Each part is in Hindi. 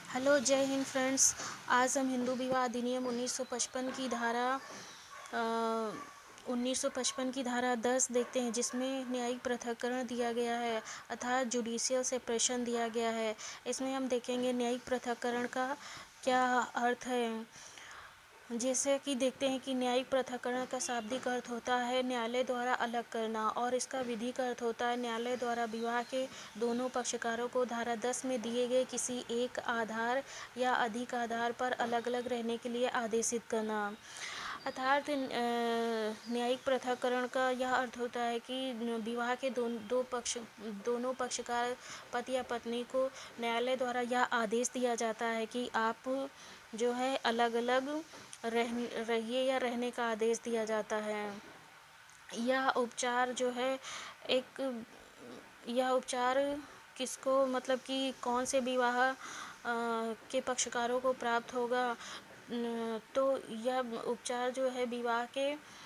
हेलो, जय हिंद फ्रेंड्स। आज हम हिंदू विवाह अधिनियम 1955 की धारा 10 देखते हैं, जिसमें न्यायिक पृथक्करण दिया गया है अर्थात जुडिशियल सेपरेशन दिया गया है। इसमें हम देखेंगे न्यायिक पृथक्करण का क्या अर्थ है। जैसे कि देखते हैं कि न्यायिक पृथक्करण का शाब्दिक अर्थ होता है न्यायालय द्वारा अलग करना, और इसका विधिक अर्थ होता है न्यायालय द्वारा विवाह के दोनों पक्षकारों को धारा 10 में दिए गए किसी एक आधार या अधिक आधार पर अलग अलग रहने के लिए आदेशित करना। अर्थात न्यायिक पृथक्करण का यह अर्थ होता है कि विवाह के दोनों पक्षकार पति या पत्नी को न्यायालय द्वारा यह आदेश दिया जाता है कि आप जो है अलग अलग रहिए या रहने का आदेश दिया जाता है। यह उपचार जो है एक यह उपचार किसको मतलब कि कौन से विवाह के पक्षकारों को प्राप्त होगा। तो यह उपचार जो है विवाह के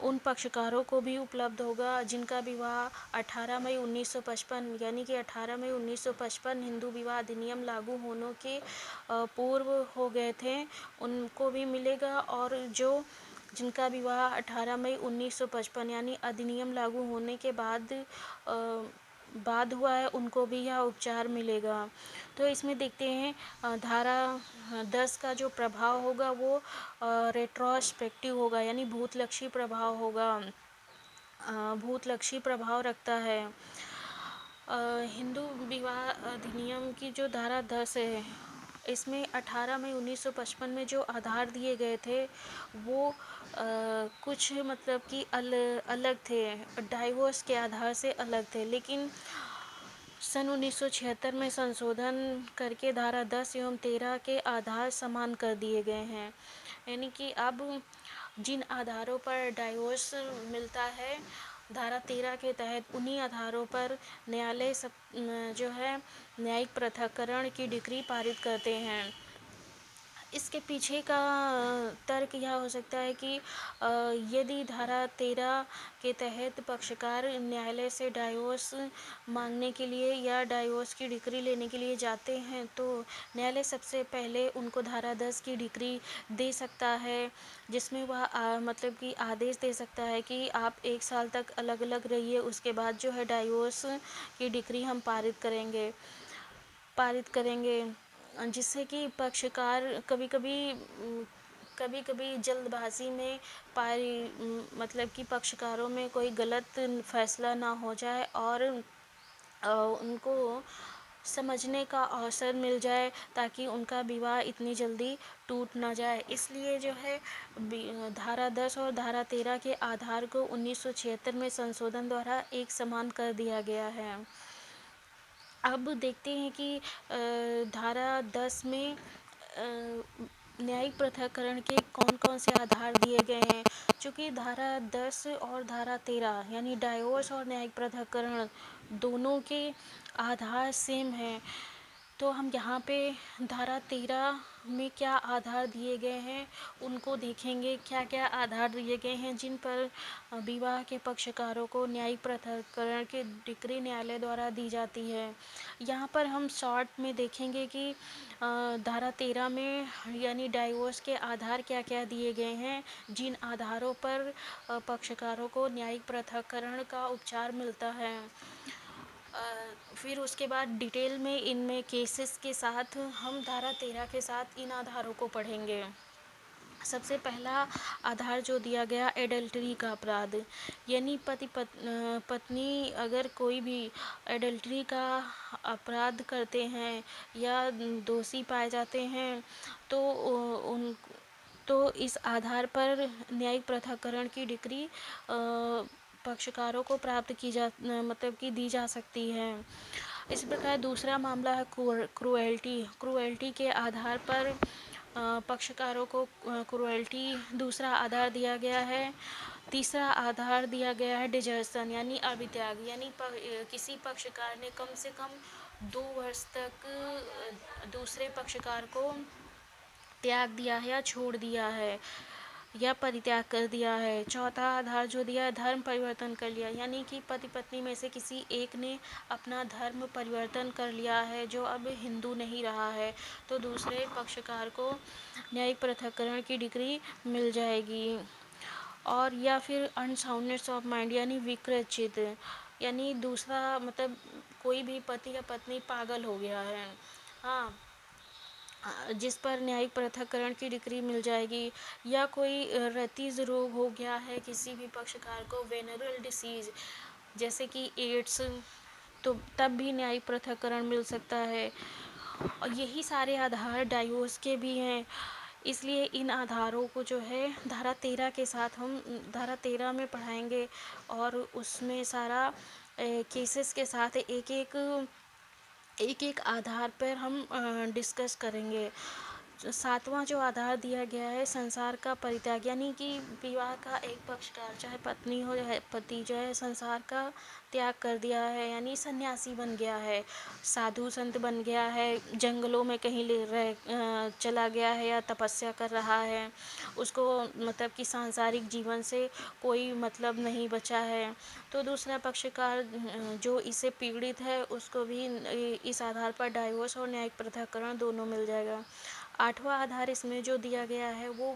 उन पक्षकारों को भी उपलब्ध होगा जिनका विवाह 18 मई 1955 यानी कि 18 मई 1955 हिंदू विवाह अधिनियम लागू होने के पूर्व हो गए थे, उनको भी मिलेगा। और जिनका विवाह 18 मई 1955 यानी अधिनियम लागू होने के बाद हुआ है, उनको भी यह उपचार मिलेगा। तो इसमें देखते हैं धारा 10 का जो प्रभाव होगा वो रेट्रोस्पेक्टिव होगा, यानी भूतलक्षी प्रभाव होगा, भूतलक्षी प्रभाव रखता है। हिंदू विवाह अधिनियम की जो धारा 10 है, इसमें 18 मई 1955 में जो आधार दिए गए थे वो कुछ मतलब कि अलग थे, डाइवोर्स के आधार से अलग थे। लेकिन सन 1976 में संशोधन करके धारा 10 एवं 13 के आधार समान कर दिए गए हैं। यानी कि अब जिन आधारों पर डाइवोर्स मिलता है धारा 13 के तहत, उन्हीं आधारों पर न्यायालय जो है न्यायिक पृथक्करण की डिक्री पारित करते हैं। इसके पीछे का तर्क यह हो सकता है कि यदि धारा 13 के तहत पक्षकार न्यायालय से डाइवोर्स मांगने के लिए या डाइवोर्स की डिक्री लेने के लिए जाते हैं, तो न्यायालय सबसे पहले उनको धारा 10 की डिक्री दे सकता है, जिसमें वह मतलब कि आदेश दे सकता है कि आप 1 साल तक अलग अलग रहिए, उसके बाद जो है डाइवोर्स की डिक्री हम पारित करेंगे। जिससे कि पक्षकार कभी कभी जल्दबाजी में मतलब कि पक्षकारों में कोई गलत फैसला ना हो जाए और उनको समझने का अवसर मिल जाए, ताकि उनका विवाह इतनी जल्दी टूट ना जाए। इसलिए जो है धारा 10 और धारा 13 के आधार को 1976 में संशोधन द्वारा एक समान कर दिया गया है। अब देखते हैं कि धारा 10 में न्यायिक पृथक्करण के कौन कौन से आधार दिए गए हैं। चूँकि धारा 10 और धारा 13 यानी डाइवोर्स और न्यायिक पृथक्करण दोनों के आधार सेम हैं, तो हम यहाँ पे धारा 13 में क्या आधार दिए गए हैं उनको देखेंगे। क्या क्या आधार दिए गए हैं जिन पर विवाह के पक्षकारों को न्यायिक पृथक्करण की डिक्री न्यायालय द्वारा दी जाती है। यहाँ पर हम शॉर्ट में देखेंगे कि धारा 13 में यानी डाइवोर्स के आधार क्या क्या दिए गए हैं, जिन आधारों पर पक्षकारों को न्यायिक पृथक्करण का उपचार मिलता है। फिर उसके बाद डिटेल में इनमें केसेस के साथ हम धारा 13 के साथ इन आधारों को पढ़ेंगे। सबसे पहला आधार जो दिया गया एडल्टरी का अपराध, यानी पत्नी अगर कोई भी एडल्टरी का अपराध करते हैं या दोषी पाए जाते हैं, तो इस आधार पर न्यायिक पृथक्करण की डिक्री पक्षकारों को प्राप्त मतलब कि दी जा सकती है। इस प्रकार दूसरा मामला है क्रूएल्टी के आधार पर पक्षकारों को क्रूएल्टी दूसरा आधार दिया गया है। तीसरा आधार दिया गया है डिजर्सन यानी अभित्याग, यानी किसी पक्षकार ने कम से कम 2 वर्ष तक दूसरे पक्षकार को त्याग दिया है या छोड़ दिया है। या परित्याग कर दिया है। चौथा आधार जो दिया है, धर्म परिवर्तन कर लिया, यानी कि पति पत्नी में से किसी एक ने अपना धर्म परिवर्तन कर लिया है, जो अब हिंदू नहीं रहा है, तो दूसरे पक्षकार को न्यायिक पृथक्करण की डिग्री मिल जाएगी। और या फिर अनसाउंडनेस ऑफ माइंड, यानी विकृत चित्त, यानी दूसरा मतलब कोई भी पति या पत्नी पागल हो गया है, हाँ, जिस पर न्यायिक पृथक्करण की डिग्री मिल जाएगी। या कोई रतीज रोग हो गया है किसी भी पक्षकार को, वेनरल डिसीज जैसे कि एड्स, तो तब भी न्यायिक पृथक्करण मिल सकता है। और यही सारे आधार डाइवोर्स के भी हैं, इसलिए इन आधारों को जो है धारा 13 के साथ हम धारा 13 में पढ़ाएंगे, और उसमें सारा केसेस के साथ एक एक आधार पर हम डिस्कस करेंगे। सातवां जो आधार दिया गया है, संसार का परित्याग, यानी कि विवाह का एक पक्षकार, चाहे पत्नी हो या पति, जो है संसार का त्याग कर दिया है, यानी सन्यासी बन गया है, साधु संत बन गया है, जंगलों में कहीं चला गया है या तपस्या कर रहा है, उसको मतलब कि सांसारिक जीवन से कोई मतलब नहीं बचा है, तो दूसरा पक्षकार जो इससे पीड़ित है उसको भी इस आधार पर डाइवोर्स और न्यायिक पृथक्करण दोनों मिल जाएगा। आठवां आधार इसमें जो दिया गया है वो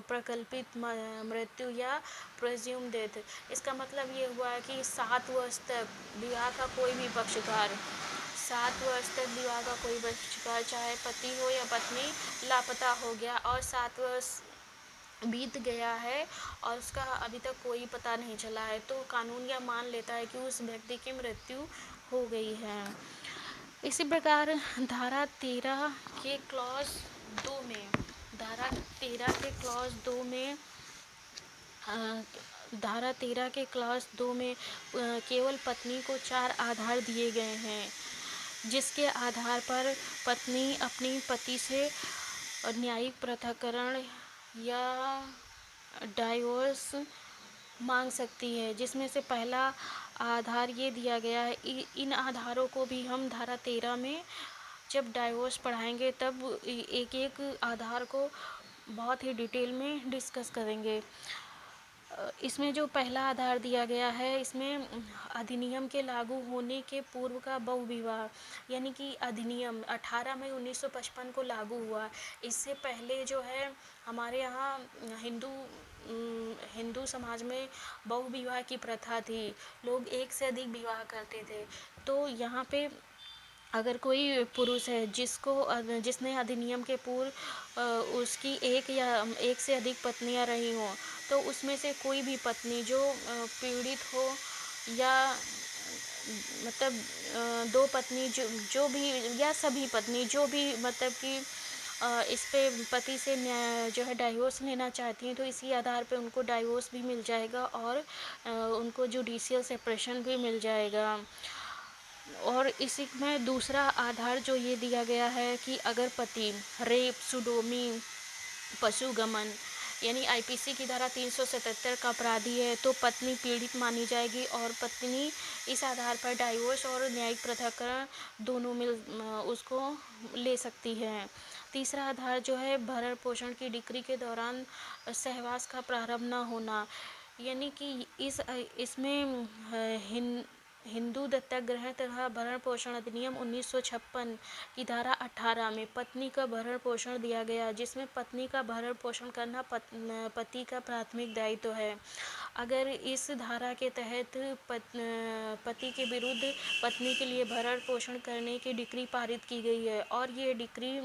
प्रकल्पित मृत्यु या प्रेज्यूम डेथ। इसका मतलब ये हुआ है कि 7 वर्ष तक विवाह का कोई भी पक्षकार 7 वर्ष तक विवाह का कोई पक्षकार, चाहे पति हो या पत्नी, लापता हो गया और 7 वर्ष बीत गया है और उसका अभी तक कोई पता नहीं चला है, तो कानून यह मान लेता है कि उस व्यक्ति की मृत्यु हो गई है। इसी प्रकार धारा 13 के क्लॉज 2 में धारा 13 के क्लॉज 2 में अ, धारा 13 के क्लॉज 2 में केवल पत्नी को 4 आधार दिए गए हैं, जिसके आधार पर पत्नी अपनी पति से न्यायिक पृथक्करण या डाइवोर्स मांग सकती है। जिसमें से पहला आधार ये दिया गया है, इन आधारों को भी हम धारा 13 में जब डाइवोर्स पढ़ाएंगे तब एक एक आधार को बहुत ही डिटेल में डिस्कस करेंगे। इसमें जो पहला आधार दिया गया है, इसमें अधिनियम के लागू होने के पूर्व का बहुविवाह, यानी कि अधिनियम 18 मई 1955 को लागू हुआ। इससे पहले जो है हमारे यहाँ हिंदू समाज में बहुविवाह की प्रथा थी, लोग एक से अधिक विवाह करते थे। तो यहाँ पे अगर कोई पुरुष है जिसने अधिनियम के पूर्व उसकी एक से अधिक पत्नियां रही हों, तो उसमें से कोई भी पत्नी जो पीड़ित हो या मतलब दो पत्नी जो भी या सभी पत्नी जो भी मतलब कि इस पे पति से जो है डाइवोर्स लेना चाहती हैं, तो इसी आधार पे उनको डाइवोर्स भी मिल जाएगा और उनको जुडिशियल सेपरेशन भी मिल जाएगा। और इसी में दूसरा आधार जो ये दिया गया है कि अगर पति रेप, सुडोमी, पशुगमन यानी आईपीसी की धारा 377 का अपराधी है, तो पत्नी पीड़ित मानी जाएगी और पत्नी इस आधार पर डाइवोर्स और न्यायिक पृथक्करण दोनों उसको ले सकती है। तीसरा आधार जो है भरण पोषण की डिक्री के दौरान सहवास का प्रारंभ न होना, यानी कि इसमें हिंदू दत्तक ग्रहण तथा भरण पोषण अधिनियम 1956 की धारा 18 में पत्नी का भरण पोषण दिया गया, जिसमें पत्नी का भरण पोषण करना पति का प्राथमिक दायित्व है। अगर इस धारा के तहत पति के विरुद्ध पत्नी के लिए भरण पोषण करने की डिक्री पारित की गई है और ये डिक्री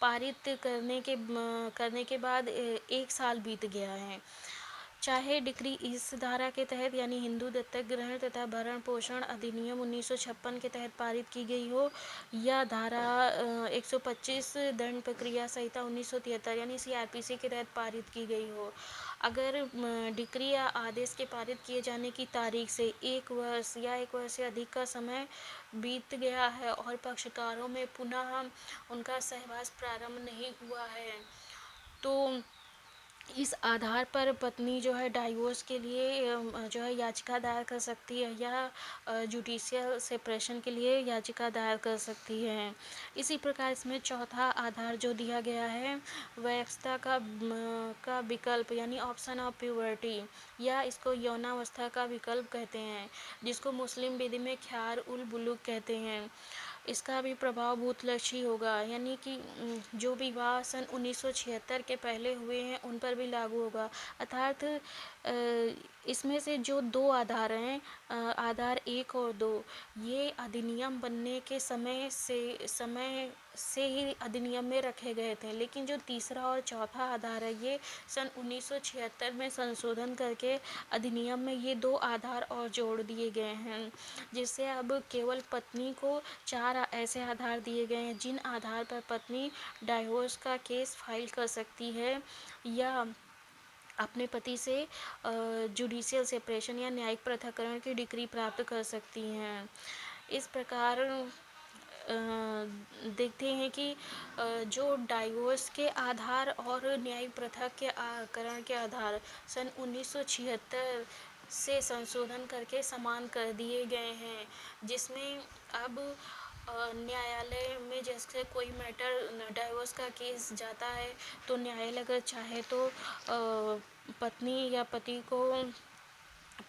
पारित करने के बाद 1 साल बीत गया है, चाहे डिक्री इस धारा के तहत यानी हिंदू दत्तक ग्रहण तथा भरण पोषण अधिनियम 1956 के तहत पारित की गई हो या धारा 125 दंड प्रक्रिया संहिता 1973 यानी सीआरपीसी के तहत पारित की गई हो। अगर डिक्री या आदेश के पारित किए जाने की तारीख से 1 वर्ष या 1 वर्ष से अधिक का समय बीत गया है और पक्षकारों में पुनः उनका सहवास प्रारंभ नहीं हुआ है, तो इस आधार पर पत्नी जो है डाइवोर्स के लिए जो है याचिका दायर कर सकती है, या जुडिशियल सेपरेशन के लिए याचिका दायर कर सकती है। इसी प्रकार इसमें चौथा आधार जो दिया गया है, वयस्कता का विकल्प यानी ऑप्शन ऑफ प्यूबर्टी, या इसको यौनावस्था का विकल्प कहते हैं, जिसको मुस्लिम विधि में ख्यार उल बुलूग कहते हैं। इसका भी प्रभाव भूतलक्षी होगा, यानी कि जो विवाह सन 1976 के पहले हुए हैं उन पर भी लागू होगा। अर्थात इसमें से जो दो आधार हैं, आधार 1 और 2, ये अधिनियम बनने के समय से ही अधिनियम में रखे गए थे, लेकिन जो तीसरा और चौथा आधार है ये सन 1976 में संशोधन करके अधिनियम में ये दो आधार और जोड़ दिए गए हैं, जिससे अब केवल पत्नी को 4 ऐसे आधार दिए गए हैं जिन आधार पर पत्नी डाइवोर्स का केस फाइल कर सकती है, या अपने पति से जुडिशियल सेपरेशन या न्यायिक पृथक्करण की डिग्री प्राप्त कर सकती हैं। इस प्रकार देखते हैं कि जो डाइवोर्स के आधार और न्यायिक पृथक्करण के आधार सन 1976 से संशोधन करके समान कर दिए गए हैं, जिसमें अब न्यायालय में जैसे कोई मैटर डाइवोर्स का केस जाता है तो न्यायालय अगर चाहे तो पत्नी या पति को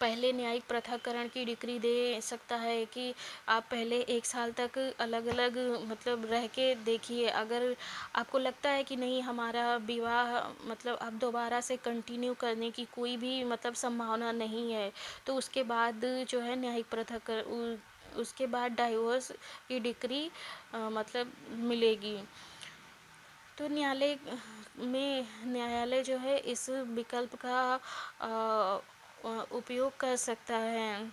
पहले न्यायिक पृथक्करण की डिग्री दे सकता है कि आप पहले 1 साल तक अलग अलग मतलब रह के देखिए, अगर आपको लगता है कि नहीं हमारा विवाह मतलब अब दोबारा से कंटिन्यू करने की कोई भी मतलब संभावना नहीं है, तो उसके बाद जो है न्यायिक पृथक्करण उसके बाद डाइवोर्स की डिग्री मतलब मिलेगी। तो न्यायालय जो है इस विकल्प का उपयोग कर सकता है।